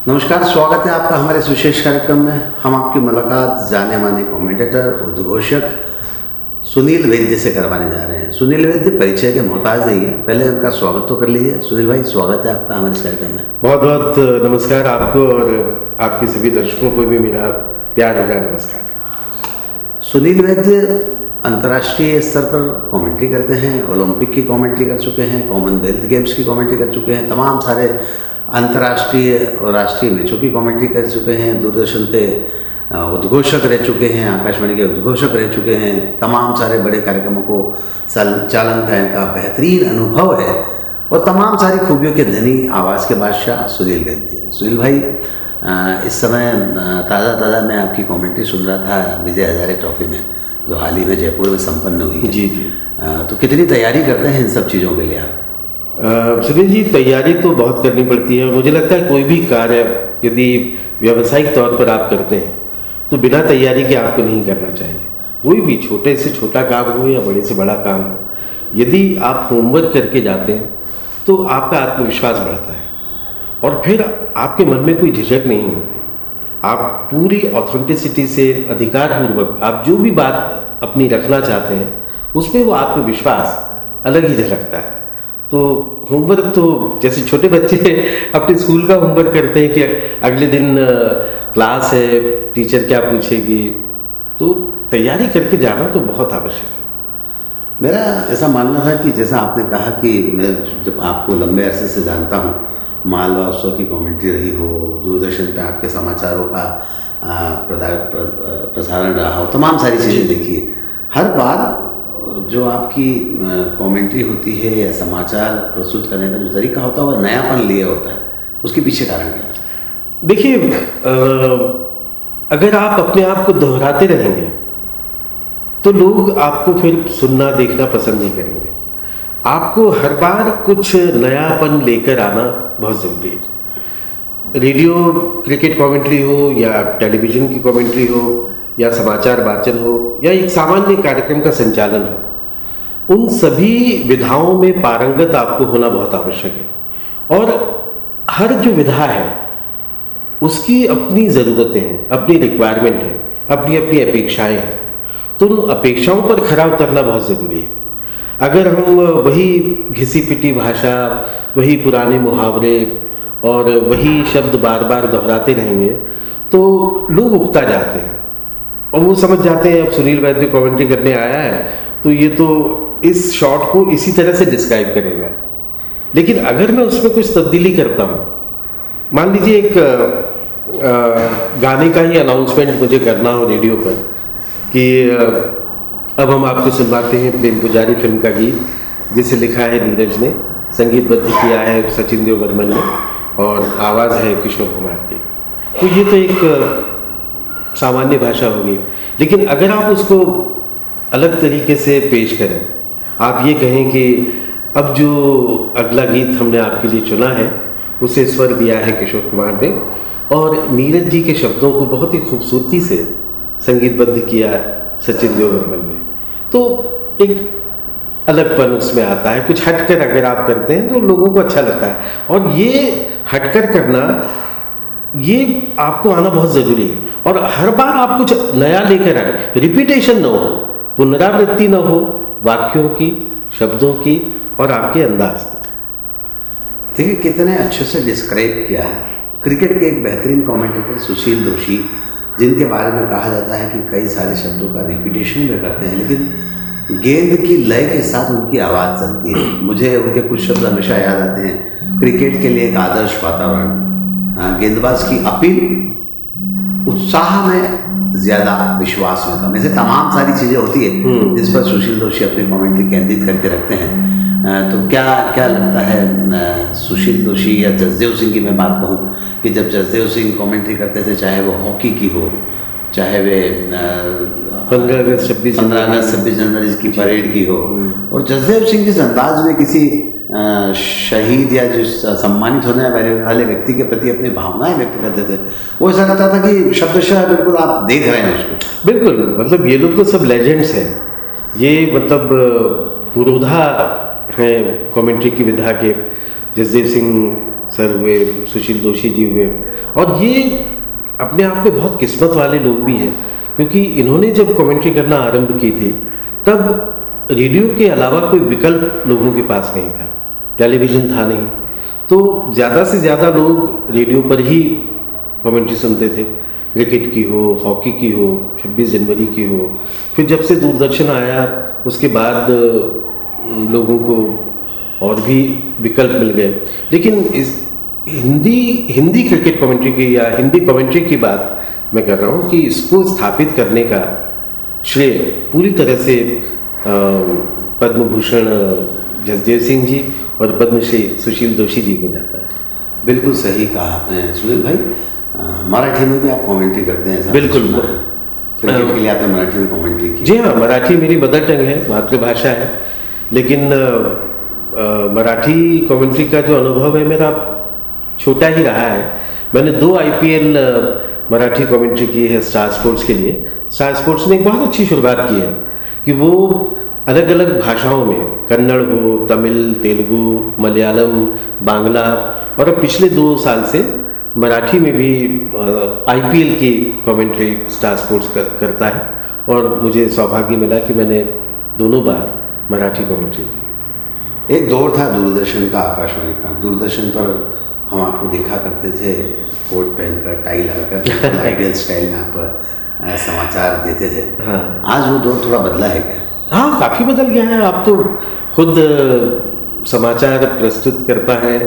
नमस्कार, स्वागत है आपका हमारे इस विशेष कार्यक्रम में। हम आपकी मुलाकात जाने माने कमेंटेटर, उद्घोषक सुनील वैद्य से करवाने जा रहे हैं। सुनील वैद्य परिचय के मोहताज नहीं है, पहले उनका स्वागत तो कर लीजिए। सुनील भाई, स्वागत है आपका हमारे इस कार्यक्रम में। बहुत बहुत नमस्कार आपको और आपके सभी दर्शकों को भी मेरा प्यार भरा नमस्कार। सुनील वैद्य अंतर्राष्ट्रीय स्तर पर कमेंट्री करते हैं, ओलंपिक की कमेंट्री कर चुके हैं, कॉमनवेल्थ गेम्स की कमेंट्री कर चुके हैं, तमाम सारे अंतर्राष्ट्रीय और राष्ट्रीय मैचों की कमेंट्री कर चुके हैं, दूरदर्शन पे उद्घोषक रह चुके हैं, आकाशवाणी के उद्घोषक रह चुके हैं, तमाम सारे बड़े कार्यक्रमों को संचालन का इनका बेहतरीन अनुभव है और तमाम सारी खूबियों के धनी आवाज़ के बादशाह सुनील वैद्य। सुनील भाई, इस समय ताज़ा मैं आपकी कमेंट्री सुन रहा था विजय हजारे ट्रॉफी में, जो हाल ही में जयपुर में संपन्न हुई है। जी। तो कितनी तैयारी करते हैं इन सब चीज़ों के लिए आप? सुनील जी, तैयारी तो बहुत करनी पड़ती है। मुझे लगता है कोई भी कार्य यदि व्यावसायिक तौर पर आप करते हैं तो बिना तैयारी के आपको नहीं करना चाहिए। कोई भी छोटे से छोटा काम हो या बड़े से बड़ा काम हो, यदि आप होमवर्क करके जाते हैं तो आपका आत्मविश्वास बढ़ता है और फिर आपके मन में कोई झिझक नहीं होती। आप पूरी ऑथेंटिसिटी से, अधिकारपूर्वक आप जो भी बात अपनी रखना चाहते हैं उसमें वो आत्मविश्वास अलग ही झलकता है। तो होमवर्क तो जैसे छोटे बच्चे अपने स्कूल का होमवर्क करते हैं कि अगले दिन क्लास है, टीचर क्या पूछेगी, तो तैयारी करके जाना तो बहुत आवश्यक है। मेरा ऐसा मानना था कि जैसा आपने कहा कि मैं जब आपको लंबे अरसे से जानता हूँ, मालवा उत्सव की कमेंट्री रही हो, दूरदर्शन पे आपके समाचारों का प्रसारण रहा हो, तमाम सारी चीज़ें देखी है। हर बार जो आपकी कमेंट्री होती है या समाचार प्रस्तुत करने का जो तरीका होता है वो नयापन लिए होता है, उसके पीछे कारण क्या है? देखिए, अगर आप अपने आप को दोहराते रहेंगे तो लोग आपको फिर सुनना देखना पसंद नहीं करेंगे। आपको हर बार कुछ नयापन लेकर आना बहुत ज़रूरी है। रेडियो क्रिकेट कमेंट्री हो या टेलीविज़न की कमेंट्री हो या समाचार वाचन हो या एक सामान्य कार्यक्रम का संचालन हो, उन सभी विधाओं में पारंगत आपको होना बहुत आवश्यक है। और हर जो विधा है उसकी अपनी ज़रूरतें हैं, अपनी रिक्वायरमेंट है, अपनी अपनी अपेक्षाएं हैं। तो उन अपेक्षाओं पर खरा उतरना बहुत ज़रूरी है। अगर हम वही घिसी पिटी भाषा, वही पुराने मुहावरे और वही शब्द बार बार दोहराते रहेंगे तो लोग उगता जाते हैं और वो समझ जाते हैं अब सुनील वैद्य कमेंट्री करने आया है तो ये तो इस शॉट को इसी तरह से डिस्क्राइब करेगा। लेकिन अगर मैं उसमें कुछ तब्दीली करता हूँ, मान लीजिए एक गाने का ही अनाउंसमेंट मुझे करना हो रेडियो पर कि अब हम आपको सुनवाते हैं प्रेम पुजारी फिल्म का गीत, जिसे लिखा है नीरज ने, संगीतबद्ध किया है सचिन देव बर्मन ने और आवाज़ है किशोर कुमार की। तो ये तो एक सामान्य भाषा होगी। लेकिन अगर आप उसको अलग तरीके से पेश करें, आप ये कहें कि अब जो अगला गीत हमने आपके लिए चुना है उसे स्वर दिया है किशोर कुमार ने और नीरज जी के शब्दों को बहुत ही खूबसूरती से संगीतबद्ध किया सचिन देव बर्मन ने, तो एक अलगपन उसमें आता है। कुछ हटकर अगर आप करते हैं तो लोगों को अच्छा लगता है और ये हटकर करना, ये आपको आना बहुत ज़रूरी है। और हर बार आप कुछ नया लेकर आए, रिपीटेशन ना हो, पुनरावृत्ति ना हो वाक्यों की, शब्दों की और आपके अंदाज की। देखिए कितने अच्छे से डिस्क्राइब किया है। क्रिकेट के एक बेहतरीन कमेंटेटर सुशील दोषी, जिनके बारे में कहा जाता है कि कई सारे शब्दों का रिपीटेशन भी करते हैं लेकिन गेंद की लय के साथ उनकी आवाज़ चलती है। मुझे उनके कुछ शब्द हमेशा याद आते हैं। क्रिकेट के लिए एक आदर्श वातावरण, गेंदबाज की अपील, उत्साह में ज़्यादा विश्वास में कम, ऐसे तमाम सारी चीज़ें होती है जिस पर सुशील दोषी अपनी कमेंट्री केंद्रित करके रखते हैं। तो क्या लगता है सुशील दोषी या जसदेव सिंह की मैं बात कहूँ कि जब जसदेव सिंह कमेंट्री करते थे, चाहे वो हॉकी की हो, चाहे वे 15 अगस्त 26 जनवरी की परेड की हो, और जसदेव सिंह जिस अंदाज में किसी शहीद या जो सम्मानित होने वाले व्यक्ति के प्रति अपनी भावनाएं व्यक्त करते थे, वो ऐसा लगता था कि शब्दशः बिल्कुल आप देख रहे हैं उसको। बिल्कुल, मतलब ये लोग तो सब लेजेंड्स हैं। ये मतलब पुरोधा हैं कमेंट्री की विधा के। जसदेव सिंह सर हुए, सुशील दोषी जी हुए, और ये अपने आप में बहुत किस्मत वाले लोग भी हैं, क्योंकि इन्होंने जब कमेंट्री करना आरंभ की थी तब रेडियो के अलावा कोई विकल्प लोगों के पास नहीं था, टेलीविज़न था नहीं, तो ज़्यादा से ज़्यादा लोग रेडियो पर ही कमेंट्री सुनते थे। क्रिकेट की हो, हॉकी की हो, 26 जनवरी की हो। फिर जब से दूरदर्शन आया उसके बाद लोगों को और भी विकल्प मिल गए। लेकिन इस हिंदी क्रिकेट कमेंट्री की या हिंदी कमेंट्री की बात मैं कर रहा हूँ कि इसको स्थापित करने का श्रेय पूरी तरह से पद्म भूषण जसदेव सिंह जी और पद्मश्री सुशील दोषी जी को जाता है। बिल्कुल सही कहा आपने सुनील भाई। मराठी में भी आप कमेंट्री करते हैं? बिल्कुल। क्रिकेट के लिए आपने मराठी में कमेंट्री की? जी हाँ, मराठी मेरी मदर टंग है, मातृभाषा है, लेकिन मराठी कमेंट्री का जो अनुभव है मेरा छोटा ही रहा है। मैंने 2 IPL मराठी कमेंट्री की है स्टार स्पोर्ट्स के लिए। स्टार स्पोर्ट्स ने एक बहुत अच्छी शुरुआत की है कि वो अलग अलग भाषाओं में, कन्नड़ हो, तमिल, तेलुगु, मलयालम, बांग्ला, और अब पिछले 2 साल से मराठी में भी IPL की कमेंट्री स्टार स्पोर्ट्स करता है, और मुझे सौभाग्य मिला कि मैंने दोनों बार मराठी कमेंट्री की। एक दौर था दूरदर्शन का, आकाशवाणी का। दूरदर्शन पर हम आपको देखा करते थे कोट पहनकर, टाई लगाकर, आइडियल स्टाइल में आप समाचार देते थे। हाँ। आज वो दौर थोड़ा बदला है क्या? हाँ, काफ़ी बदल गया है। आप तो खुद समाचार प्रस्तुत करता है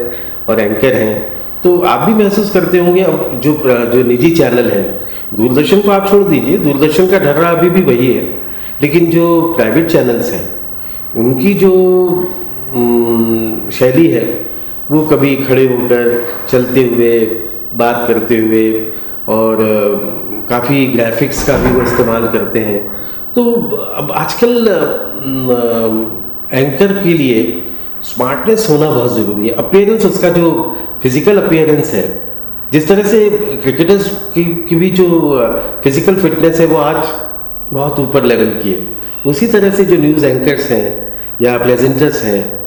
और एंकर हैं, तो आप भी महसूस करते होंगे। अब जो निजी चैनल है, दूरदर्शन को आप छोड़ दीजिए, दूरदर्शन का ढर्रा अभी भी वही है, लेकिन जो प्राइवेट चैनल्स हैं उनकी जो शैली है वो कभी खड़े होकर, चलते हुए, बात करते हुए, और काफ़ी ग्राफिक्स का भी वो इस्तेमाल करते हैं। तो अब आजकल एंकर के लिए स्मार्टनेस होना बहुत ज़रूरी है। अपीयरेंस, उसका जो फिजिकल अपीयरेंस है, जिस तरह से क्रिकेटर्स की भी जो फिजिकल फिटनेस है वो आज बहुत ऊपर लेवल की है, उसी तरह से जो न्यूज़ एंकर्स हैं या प्रेजेंटर्स हैं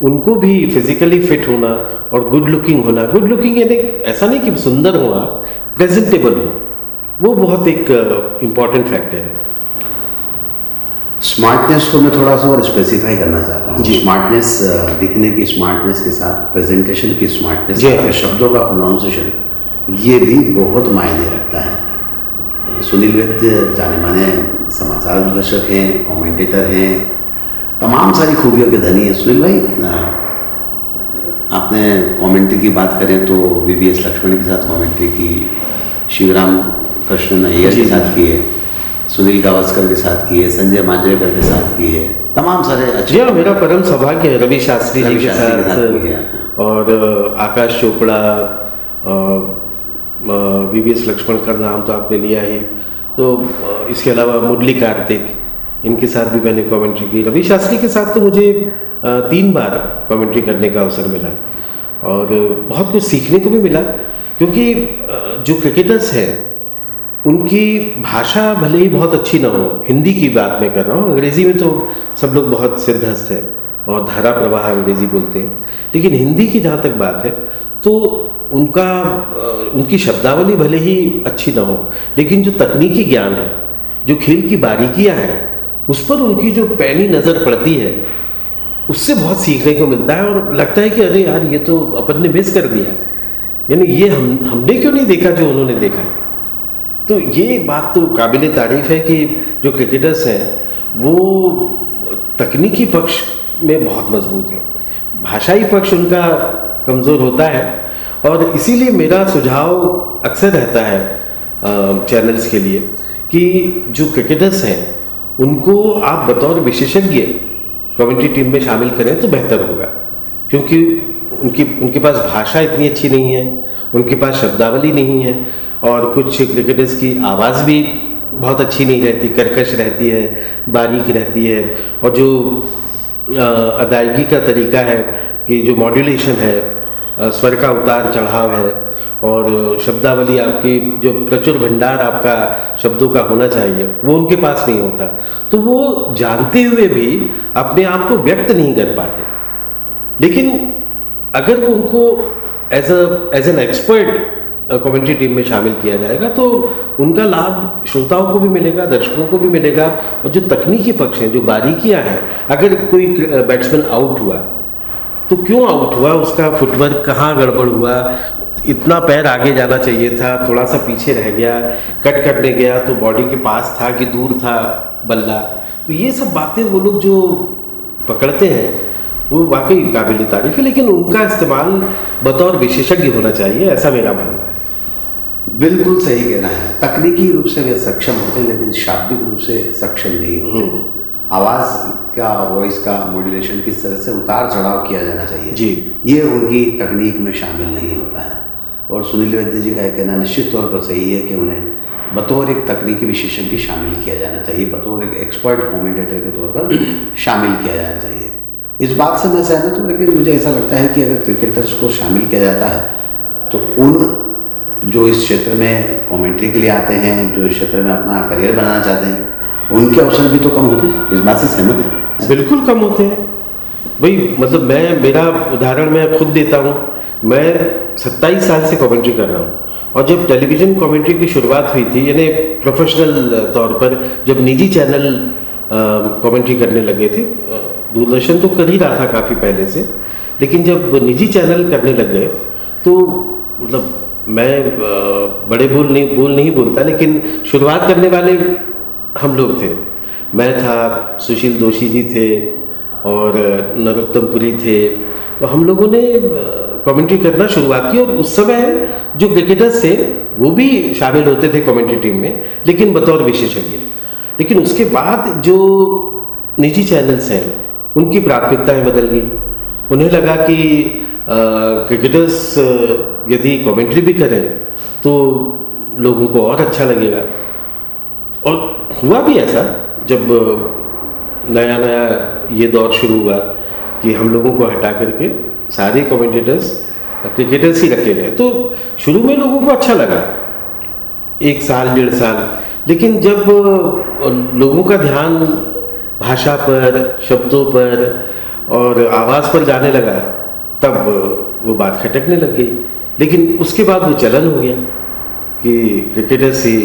उनको भी फिजिकली फिट होना और गुड लुकिंग होना। गुड लुकिंग यानी ऐसा नहीं कि सुंदर हो, आप प्रेजेंटेबल हो, वो बहुत एक इम्पॉर्टेंट फैक्टर है। स्मार्टनेस को मैं थोड़ा सा और स्पेसिफाई करना चाहता हूँ। स्मार्टनेस, दिखने की स्मार्टनेस के साथ प्रेजेंटेशन की स्मार्टनेस, शब्दों का प्रोनाउंसिएशन, ये भी बहुत मायने रखता है। सुनील वैद्य जाने माने समाचार विश्लेषक हैं, कमेंटेटर हैं, तमाम सारी खूबियों के धनी हैं। सुनील भाई, आपने कमेंट्री की बात करें तो VVS लक्ष्मण के साथ कमेंट्री की, शिवराम कृष्णन अय्यर के साथ की है, सुनील गावस्कर के साथ की है, संजय मांजरेकर के साथ की है, तमाम सारे अच्छे। मेरा परम सौभाग्य है रवि शास्त्री जी के साथ, और आकाश चोपड़ा, VVS लक्ष्मण का नाम तो आपने लिया ही, तो इसके अलावा मुरली कार्तिक, इनके साथ भी मैंने कमेंट्री की। रवि शास्त्री के साथ तो मुझे 3 बार कमेंट्री करने का अवसर मिला, और बहुत कुछ सीखने को भी मिला, क्योंकि जो क्रिकेटर्स हैं उनकी भाषा भले ही बहुत अच्छी ना हो, हिंदी की बात मैं कर रहा हूँ, अंग्रेज़ी में तो सब लोग बहुत सिद्धहस्त हैं और धारा प्रवाह अंग्रेज़ी बोलते हैं, लेकिन हिंदी की जहाँ तक बात है तो उनकी शब्दावली भले ही अच्छी ना हो, लेकिन जो तकनीकी ज्ञान है, जो खेल की बारीकियाँ हैं, उस पर उनकी जो पैनी नज़र पड़ती है, उससे बहुत सीखने को मिलता है, और लगता है कि अरे यार, ये तो अपन ने मिस कर दिया, यानी ये हमने क्यों नहीं देखा जो उन्होंने देखा। तो ये बात तो काबिले तारीफ है कि जो क्रिकेटर्स हैं वो तकनीकी पक्ष में बहुत मजबूत है, भाषाई पक्ष उनका कमज़ोर होता है, और इसीलिए मेरा सुझाव अक्सर रहता है चैनल्स के लिए कि जो क्रिकेटर्स हैं उनको आप बतौर विशेषज्ञ कमेंट्री टीम में शामिल करें तो बेहतर होगा, क्योंकि उनके पास भाषा इतनी अच्छी नहीं है, उनके पास शब्दावली नहीं है, और कुछ क्रिकेटर्स की आवाज़ भी बहुत अच्छी नहीं रहती, कर्कश रहती है, बारीक रहती है, और जो अदायगी का तरीका है कि जो मॉड्यूलेशन है, स्वर का उतार चढ़ाव है, और शब्दावली आपकी जो प्रचुर भंडार आपका शब्दों का होना चाहिए वो उनके पास नहीं होता, तो वो जानते हुए भी अपने आप को व्यक्त नहीं कर पाते। लेकिन अगर उनको as an expert commentary team में शामिल किया जाएगा तो उनका लाभ श्रोताओं को भी मिलेगा, दर्शकों को भी मिलेगा। और जो तकनीकी पक्ष हैं, जो बारीकियां हैं, अगर कोई बैट्समैन आउट हुआ तो क्यों आउट हुआ, उसका फुटवर्क कहाँ गड़बड़ हुआ, इतना पैर आगे जाना चाहिए था, थोड़ा सा पीछे रह गया, कट करने गया तो बॉडी के पास था कि दूर था बल्ला, तो ये सब बातें वो लोग जो पकड़ते हैं वो वाकई काबिल तारीफ है। लेकिन उनका इस्तेमाल बतौर विशेषज्ञ होना चाहिए, ऐसा मेरा मानना है। बिल्कुल सही कहना है। तकनीकी रूप से वे सक्षम होते हैं लेकिन शाब्दिक रूप से सक्षम नहीं होते। आवाज़ का, वॉइस का मॉड्यूलेशन किस तरह से उतार चढ़ाव किया जाना चाहिए जी, ये उनकी तकनीक में शामिल नहीं होता है। और सुनील वैद्य जी का कहना निश्चित तौर पर सही है कि उन्हें बतौर एक तकनीकी विशेषज्ञ शामिल किया जाना चाहिए, बतौर एक एक्सपर्ट कमेंटेटर के तौर पर शामिल किया जाना चाहिए। इस बात से मैं सहमत हूँ, लेकिन मुझे ऐसा लगता है कि अगर क्रिकेटर्स को शामिल किया जाता है तो उन जो इस क्षेत्र में कमेंट्री के लिए आते हैं, जो इस क्षेत्र में अपना करियर बनाना चाहते हैं, उनके अवसर भी तो कम होते हैं। इस बात से सहमत है? बिल्कुल कम होते हैं भाई। मतलब मेरा उदाहरण मैं खुद देता हूँ। मैं 27 साल से कमेंट्री कर रहा हूँ और जब टेलीविज़न कमेंट्री की शुरुआत हुई थी, यानी प्रोफेशनल तौर पर जब निजी चैनल कमेंट्री करने लगे थे, दूरदर्शन तो कर ही रहा था काफ़ी पहले से, लेकिन जब निजी चैनल करने लग गए तो मतलब मैं बड़े बोल नहीं बोलता, लेकिन शुरुआत करने वाले हम लोग थे। मैं था, सुशील दोषी जी थे और नरोत्तम पुरी थे। तो हम लोगों ने कमेंट्री करना शुरुआत की और उस समय जो क्रिकेटर्स थे वो भी शामिल होते थे कमेंट्री टीम में, लेकिन बतौर विशेषज्ञ। लेकिन उसके बाद जो निजी चैनल्स हैं उनकी प्राथमिकताएं बदल गई। उन्हें लगा कि क्रिकेटर्स यदि कमेंट्री भी करें तो लोगों को और अच्छा लगेगा। और हुआ भी ऐसा, जब नया नया ये दौर शुरू हुआ कि हम लोगों को हटा करके सारे कमेंटेटर्स क्रिकेटर्स ही रखे गए, तो शुरू में लोगों को अच्छा लगा 1 साल 1.5 साल। लेकिन जब लोगों का ध्यान भाषा पर, शब्दों पर और आवाज़ पर जाने लगा, तब वो बात खटकने लग गई। लेकिन उसके बाद वो चलन हो गया कि क्रिकेटर्स ही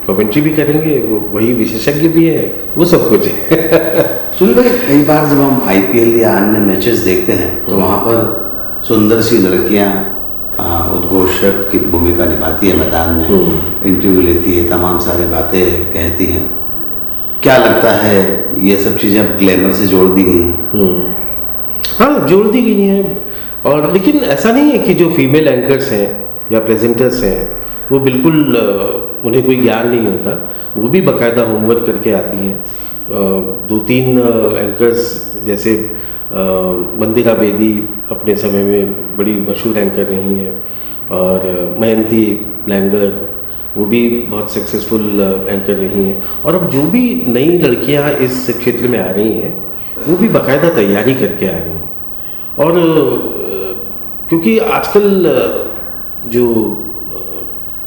कमेंट्री भी करेंगे, वो वही विशेषज्ञ भी है, वो सब कुछ है। सुनील भाई, कई बार जब हम IPL या अन्य मैचेस देखते हैं तो वहाँ पर सुंदर सी लड़कियाँ उद्घोषक की भूमिका निभाती है, मैदान में इंटरव्यू लेती है, तमाम सारी बातें कहती हैं। क्या लगता है ये सब चीज़ें अब ग्लैमर से जोड़ दी गई? हाँ, जोड़ दी गई हैं। और लेकिन ऐसा नहीं है कि जो फीमेल एंकर्स हैं या प्रेजेंटर्स हैं वो बिल्कुल उन्हें कोई ज्ञान नहीं होता। वो भी बाकायदा होमवर्क करके आती हैं। 2-3 एंकर्स जैसे मंदिरा बेदी अपने समय में बड़ी मशहूर एंकर रही हैं, और मयंती लैंगर वो भी बहुत सक्सेसफुल एंकर रही हैं। और अब जो भी नई लड़कियां इस क्षेत्र में आ रही हैं वो भी बाकायदा तैयारी करके आ रही हैं। और क्योंकि आजकल जो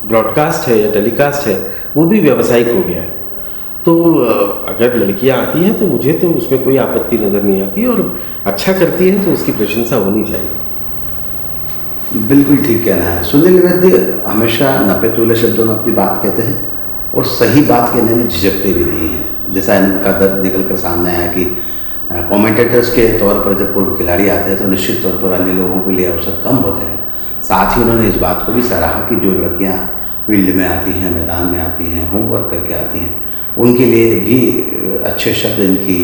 ब्रॉडकास्ट है या टेलीकास्ट है वो भी व्यावसायिक हो गया है, तो अगर लड़कियां आती हैं तो मुझे तो उसमें कोई आपत्ति नज़र नहीं आती, और अच्छा करती है तो उसकी प्रशंसा होनी चाहिए। बिल्कुल ठीक कहना है। सुनील वैद्य हमेशा नपे-तुले शब्दों में अपनी बात कहते हैं और सही बात कहने में झिझकते भी नहीं हैं। जैसा इनका दर्द निकल कर सामने आया कि कमेंटेटर्स के तौर पर जब पूर्व खिलाड़ी आते हैं तो निश्चित तौर पर अन्य लोगों के लिए अवसर कम होते हैं। साथ ही उन्होंने इस बात को भी सराहा कि जो लड़कियां फील्ड में आती हैं, मैदान में आती हैं, होमवर्क करके आती हैं, उनके लिए भी अच्छे शब्द इनकी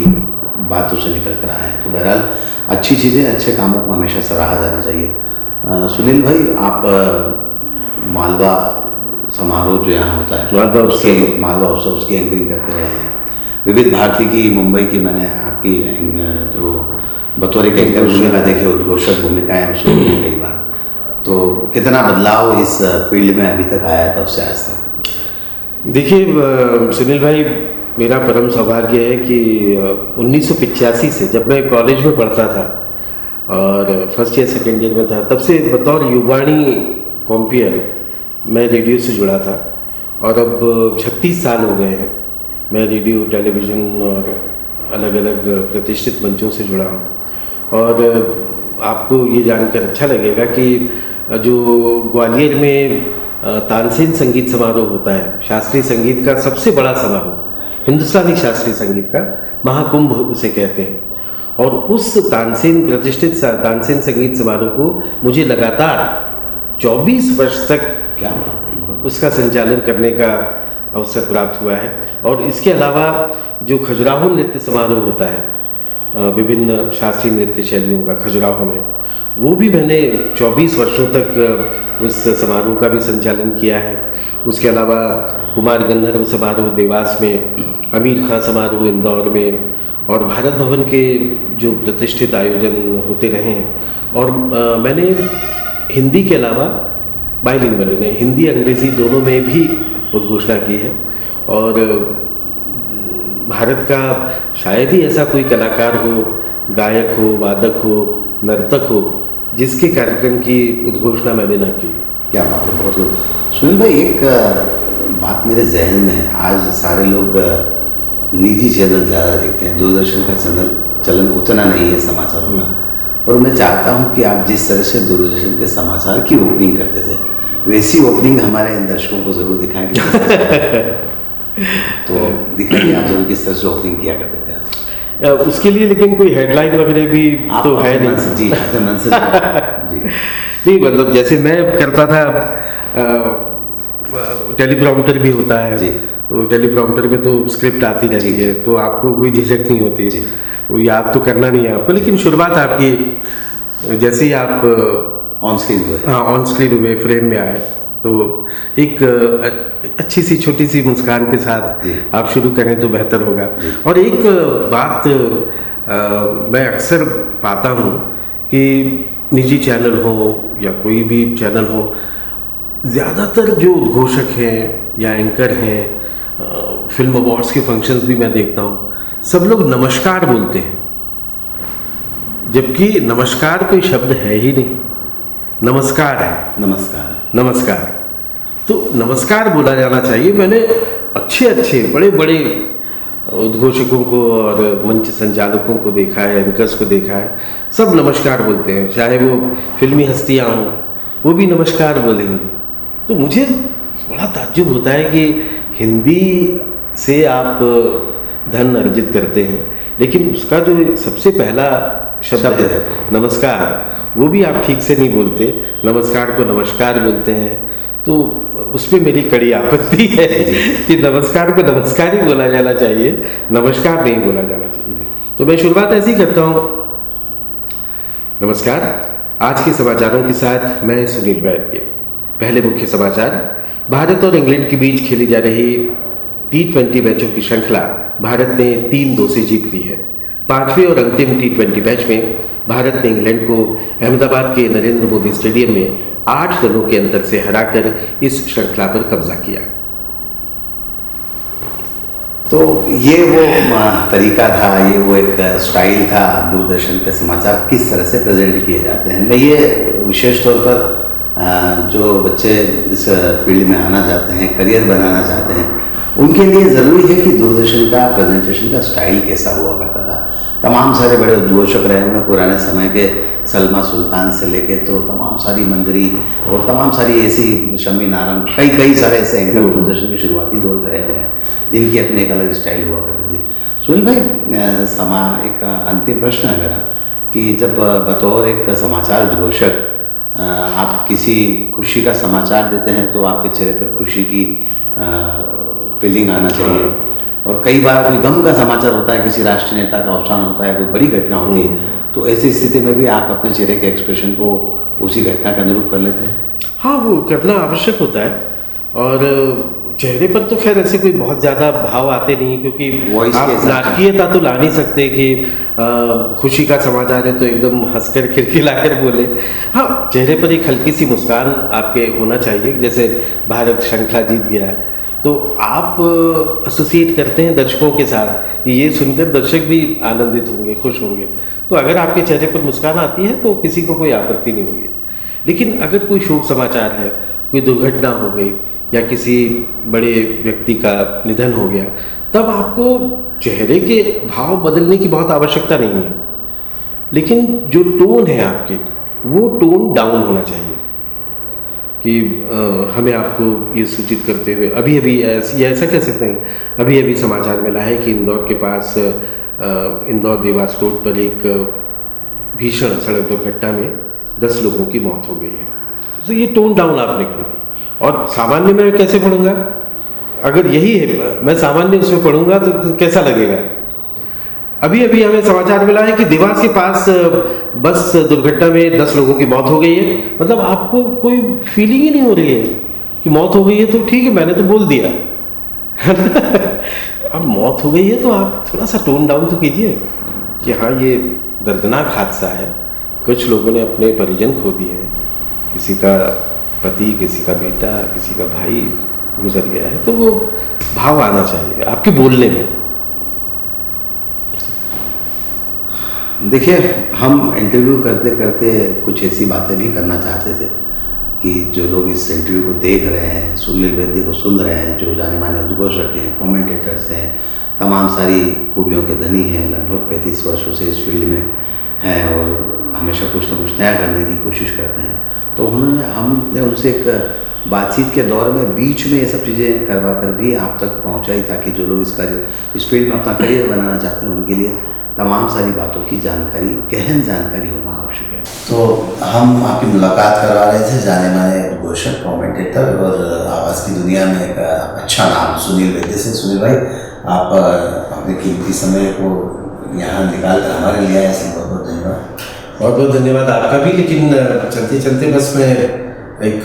बातों से निकल कर आए हैं। तो बहरहाल अच्छी चीज़ें, अच्छे कामों को हमेशा सराहा जाना चाहिए। सुनील भाई, आप मालवा समारोह जो यहाँ होता है, मालवा उत्सव, उसकी एंकरिंग करते रहे हैं। विविध भारती की मुंबई की मैंने आपकी जो बतौर एक एंकर भूमिका देखी, उद्घोषक भूमिकाएँ सुनी कई बार, तो कितना बदलाव इस फील्ड में अभी तक आया है तब से आज तक? देखिए सुनील भाई, मेरा परम सौभाग्य है कि 1985 से जब मैं कॉलेज में पढ़ता था और फर्स्ट ईयर सेकेंड ईयर में था, तब से बतौर युवाणी कॉम्पियर मैं रेडियो से जुड़ा था। और अब 36 साल हो गए हैं मैं रेडियो, टेलीविज़न और अलग अलग प्रतिष्ठित मंचों से जुड़ा हूँ। और आपको ये जानकर अच्छा लगेगा कि जो ग्वालियर में तानसेन संगीत समारोह होता है, शास्त्रीय संगीत का सबसे बड़ा समारोह, हिंदुस्तानी शास्त्रीय संगीत का महाकुंभ उसे कहते हैं। और उस प्रतिष्ठित तानसेन संगीत समारोह को मुझे लगातार 24 वर्ष तक क्या बात है, उसका संचालन करने का अवसर प्राप्त हुआ है। और इसके अलावा जो खजुराहो नृत्य समारोह होता है विभिन्न शास्त्रीय नृत्य शैलियों का खजुराहो में, वो भी मैंने 24 वर्षों तक उस समारोह का भी संचालन किया है। उसके अलावा कुमार गंधर्व समारोह देवास में, अमीर खां समारोह इंदौर में, और भारत भवन के जो प्रतिष्ठित आयोजन होते रहे हैं। और मैंने हिंदी के अलावा बाइलिंगुअल में हिंदी अंग्रेज़ी दोनों में भी उद्घोषणा की है। और भारत का शायद ही ऐसा कोई कलाकार हो, गायक हो, वादक हो, नर्तक हो, जिसके कार्यक्रम की उद्घोषणा मैंने न की। क्या बात है, बहुत खूब। सुनील भाई, एक बात मेरे जहन में है, आज सारे लोग निजी चैनल ज़्यादा देखते हैं, दूरदर्शन का चलन उतना नहीं है समाचारों में। और मैं चाहता हूं कि आप जिस तरह से दूरदर्शन के समाचार की ओपनिंग करते थे, वैसी ओपनिंग हमारे इन दर्शकों को ज़रूर दिखाएं। तो दिखाइए आप जरूर किस तरह से ओपनिंग किया करते थे आप। उसके लिए लेकिन कोई हेडलाइन वगैरह भी तो है नहीं जी, मन से जी नहीं, मतलब जैसे मैं करता था, टेलीप्रॉम्प्टर भी होता है जी, तो टेलीप्रॉम्प्टर में तो स्क्रिप्ट आती रहती है, तो आपको कोई झिझक नहीं होती, वो याद तो करना नहीं है आपको। लेकिन शुरुआत आपकी जैसे ही आप ऑन स्क्रीन हुए, हाँ ऑन स्क्रीन हुए, फ्रेम में आए, तो एक अच्छी सी छोटी सी मुस्कान के साथ आप शुरू करें तो बेहतर होगा। और एक बात मैं अक्सर पाता हूँ कि निजी चैनल हो या कोई भी चैनल हो, ज़्यादातर जो उद्घोषक हैं या एंकर हैं, फिल्म अवार्ड्स के फंक्शंस भी मैं देखता हूँ, सब लोग नमस्कार बोलते हैं, जबकि नमस्कार कोई शब्द है ही नहीं। नमस्कार है, नमस्कार। तो नमस्कार बोला जाना चाहिए। मैंने अच्छे बड़े उद्घोषकों को और मंच संचालकों को देखा है, एंकर्स को देखा है, सब नमस्कार बोलते हैं, चाहे वो फिल्मी हस्तियाँ हों, वो भी नमस्कार बोलेंगे। तो मुझे बड़ा ताज्जुब होता है कि हिंदी से आप धन अर्जित करते हैं, लेकिन उसका जो सबसे पहला शब्द है नमस्कार, वो भी आप ठीक से नहीं बोलते, नमस्कार को नमस्कार बोलते हैं। तो उसमें मेरी कड़ी आपत्ति है कि नमस्कार को नमस्कार ही बोला जाना चाहिए, नमस्कार नहीं बोला जाना चाहिए। तो मैं शुरुआत ऐसे ही करता हूँ। नमस्कार, आज के समाचारों के साथ मैं सुनील वैद्य। पहले मुख्य समाचार, भारत और इंग्लैंड के बीच खेली जा रही T20 मैचों की श्रृंखला भारत ने 3-2 से जीत ली है। 5वें और अंतिम T20 मैच में भारत ने इंग्लैंड को अहमदाबाद के नरेंद्र मोदी स्टेडियम में 8 रनों के अंतर से हराकर इस श्रृंखला पर कब्जा किया। तो ये वो तरीका था, ये वो एक स्टाइल था दूरदर्शन पे समाचार किस तरह से प्रेजेंट किए जाते हैं। मैं ये विशेष तौर पर जो बच्चे इस फील्ड में आना चाहते हैं, करियर बनाना चाहते हैं, उनके लिए ज़रूरी है कि दूरदर्शन का प्रेजेंटेशन का स्टाइल कैसा हुआ करता था। तमाम सारे बड़े उद्घोषक रहे हुए पुराने समय के, सलमा सुल्तान से लेके तो तमाम सारी मंजरी और तमाम सारी ऐसी शम्मी नारंग, कई सारे ऐसे एंकर दूरदर्शन के शुरुआती दौर के रहे हुए हैं, जिनकी अपनी एक अलग स्टाइल हुआ करती थी। सुनील भाई, एक अंतिम प्रश्न है मेरा कि जब बतौर एक समाचार उद्घोषक आप किसी खुशी का समाचार देते हैं तो आपके चेहरे पर खुशी की फीलिंग आना चाहिए, और कई बार कोई गम का समाचार होता है, किसी राष्ट्रीय नेता का अवसान होता है, कोई बड़ी घटना होती है, तो ऐसी स्थिति में भी आप अपने चेहरे के एक्सप्रेशन को उसी घटना के अनुरूप कर लेते हैं? हाँ, वो करना आवश्यक होता है। और चेहरे पर तो खैर ऐसे कोई बहुत ज़्यादा भाव आते नहीं, क्योंकि आप नाटकीयता तो ला नहीं सकते कि खुशी का समाचार है तो एकदम हंसकर खिलखिलाकर बोले। हाँ, चेहरे पर एक हल्की सी मुस्कान आपके होना चाहिए। जैसे भारत श्रृंखला जीत गया है तो आप एसोसिएट करते हैं दर्शकों के साथ, ये सुनकर दर्शक भी आनंदित होंगे, खुश होंगे। तो अगर आपके चेहरे पर मुस्कान आती है तो किसी को कोई आपत्ति नहीं होगी। लेकिन अगर कोई शोक समाचार है, कोई दुर्घटना हो गई या किसी बड़े व्यक्ति का निधन हो गया, तब आपको चेहरे के भाव बदलने की बहुत आवश्यकता नहीं है, लेकिन जो टोन है आपकी, वो टोन डाउन होना चाहिए। कि हमें आपको ये सूचित करते हुए अभी अभी ऐसा कह सकते हैं, अभी अभी समाचार मिला है कि इंदौर के पास इंदौर देवास रोड पर एक भीषण सड़क दुर्घटना में 10 लोगों की मौत हो गई है। तो ये टोन डाउन आपने कर दी। और सामान्य में कैसे पढ़ूंगा? अगर यही है, मैं सामान्य उसमें पढ़ूंगा तो कैसा लगेगा? अभी अभी हमें समाचार मिला है कि देवास के पास बस दुर्घटना में 10 लोगों की मौत हो गई है। मतलब आपको कोई फीलिंग ही नहीं हो रही है कि मौत हो गई है तो ठीक है, मैंने तो बोल दिया। अब मौत हो गई है तो आप थोड़ा सा टोन डाउन तो कीजिए कि हाँ, ये दर्दनाक हादसा है, कुछ लोगों ने अपने परिजन खो दिए हैं, किसी का पति, किसी का बेटा, किसी का भाई गुजर गया है, तो वो भाव आना चाहिए आपके बोलने में। देखिए, हम इंटरव्यू करते करते कुछ ऐसी बातें भी करना चाहते थे कि जो लोग इस इंटरव्यू को देख रहे हैं, सुनील वैद्य को सुन रहे हैं, जो जाने माने उद्घोषक हैं, कमेंटेटर्स हैं, तमाम सारी खूबियों के धनी हैं, लगभग 35 वर्षों से इस फील्ड में हैं और हमेशा कुछ ना कुछ नया करने की कोशिश करते हैं, तो हमने उनसे एक बातचीत के दौर में बीच में ये सब चीज़ें करवा कर भी आप तक पहुंचाई, ताकि जो लोग इस फील्ड में अपना करियर बनाना चाहते हैं उनके लिए तमाम सारी बातों की जानकारी, गहन जानकारी होना आवश्यक है। तो हम आपकी मुलाकात करवा रहे थे जाने माने उद्घोषक, कमेंटेटर और आवाज़ की दुनिया में एक अच्छा नाम सुनील वैद्य से। सुनील भाई, आप अपने कीमती समय को यहाँ निकाल कर हमारे लिए आए, इसलिए बहुत बहुत धन्यवाद। बहुत बहुत धन्यवाद आपका भी। लेकिन चलते चलते बस मैं एक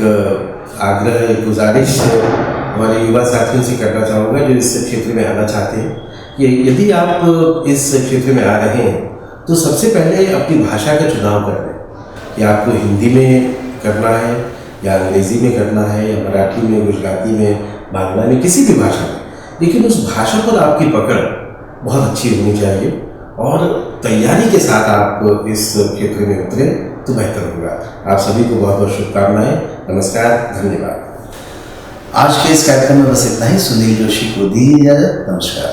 आग्रह, एक गुजारिश हमारे युवा साथियों से करना चाहूँगा जो इस क्षेत्र में आना चाहते हैं कि यदि आप इस क्षेत्र में आ रहे हैं तो सबसे पहले अपनी भाषा का चुनाव कर लें कि आपको हिंदी में करना है या अंग्रेज़ी में करना है या मराठी में, गुजराती में, बांग्ला में, किसी भी भाषा में, लेकिन उस भाषा पर आपकी पकड़ बहुत अच्छी होनी चाहिए और तैयारी के साथ आप इस क्षेत्र में उतरें तो बेहतर होगा। आप सभी को बहुत बहुत शुभकामनाएं। नमस्कार, धन्यवाद। आज के इस कार्यक्रम में बस इतना ही। सुनील जोशी को दी इजाजत। नमस्कार।